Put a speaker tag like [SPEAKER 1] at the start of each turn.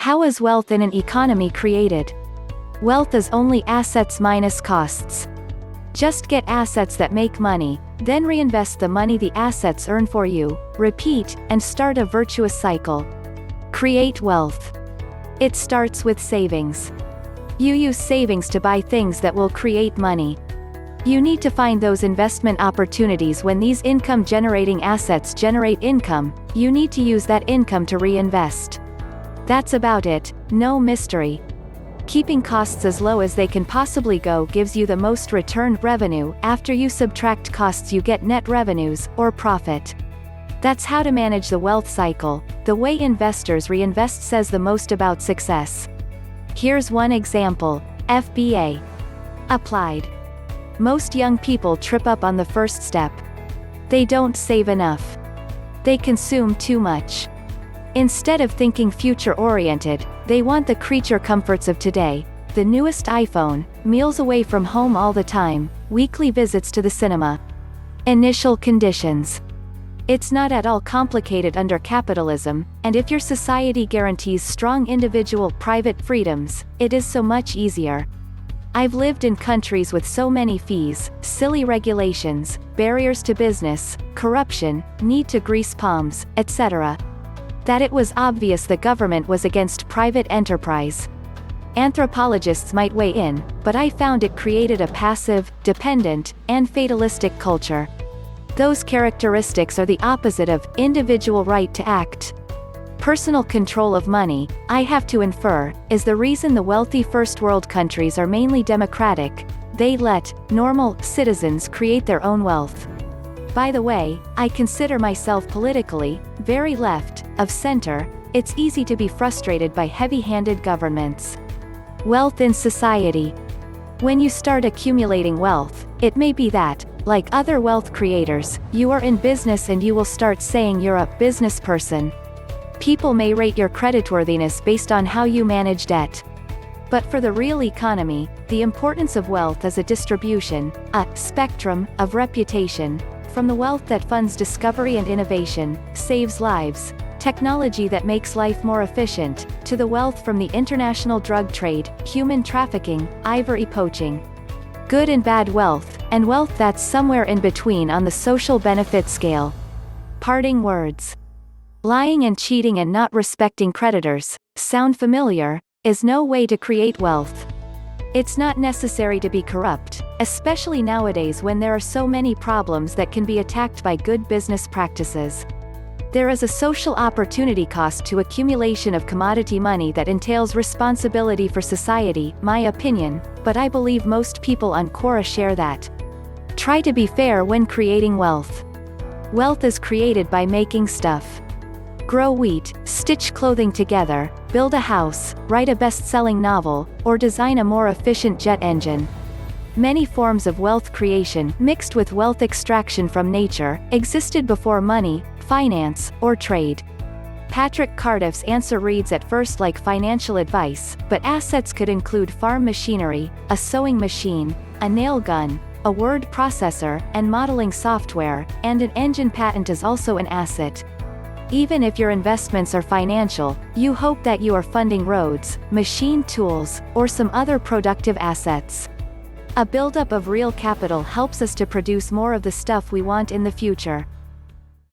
[SPEAKER 1] How is wealth in an economy created? Wealth is only assets minus costs. Just get assets that make money, then reinvest the money the assets earn for you, repeat, and start a virtuous cycle. Create wealth. It starts with savings. You use savings to buy things that will create money. You need to find those investment opportunities when these income-generating assets generate income. You need to use that income to reinvest. That's about it, no mystery. Keeping costs as low as they can possibly go gives you the most return revenue. After you subtract costs you get net revenues, or profit. That's how to manage the wealth cycle. The way investors reinvest says the most about success. Here's one example. FBA. Applied. Most young people trip up on the first step. They don't save enough. They consume too much. Instead of thinking future-oriented, they want the creature comforts of today. The newest iPhone, meals away from home all the time, weekly visits to the cinema. Initial conditions. It's not at all complicated under capitalism, and if your society guarantees strong individual private freedoms, it is so much easier. I've lived in countries with so many fees, silly regulations, barriers to business, corruption, need to grease palms, etc. that it was obvious the government was against private enterprise. Anthropologists might weigh in, but I found it created a passive, dependent, and fatalistic culture. Those characteristics are the opposite of individual right to act. Personal control of money, I have to infer, is the reason the wealthy first world countries are mainly democratic. They let normal citizens create their own wealth. By the way, I consider myself politically very left of center. It's easy to be frustrated by heavy-handed governments. Wealth in society. When you start accumulating wealth, it may be that, like other wealth creators, you are in business and you will start saying you're a business person. People may rate your creditworthiness based on how you manage debt. But for the real economy, the importance of wealth is a distribution, a spectrum, of reputation, from the wealth that funds discovery and innovation, saves lives, technology that makes life more efficient, to the wealth from the international drug trade, human trafficking, ivory poaching. Good and bad wealth, and wealth that's somewhere in between on the social benefit scale. Parting words. Lying and cheating and not respecting creditors, sound familiar, is no way to create wealth. It's not necessary to be corrupt, especially nowadays when there are so many problems that can be attacked by good business practices. There is a social opportunity cost to accumulation of commodity money that entails responsibility for society, my opinion, but I believe most people on Quora share that. Try to be fair when creating wealth. Wealth is created by making stuff. Grow wheat, stitch clothing together, build a house, write a best-selling novel, or design a more efficient jet engine. Many forms of wealth creation, mixed with wealth extraction from nature, existed before money, finance, or trade. Patrick Cardiff's answer reads at first like financial advice, but assets could include farm machinery, a sewing machine, a nail gun, a word processor, and modeling software, and an engine patent is also an asset. Even if your investments are financial, you hope that you are funding roads, machine tools, or some other productive assets. A buildup of real capital helps us to produce more of the stuff we want in the future.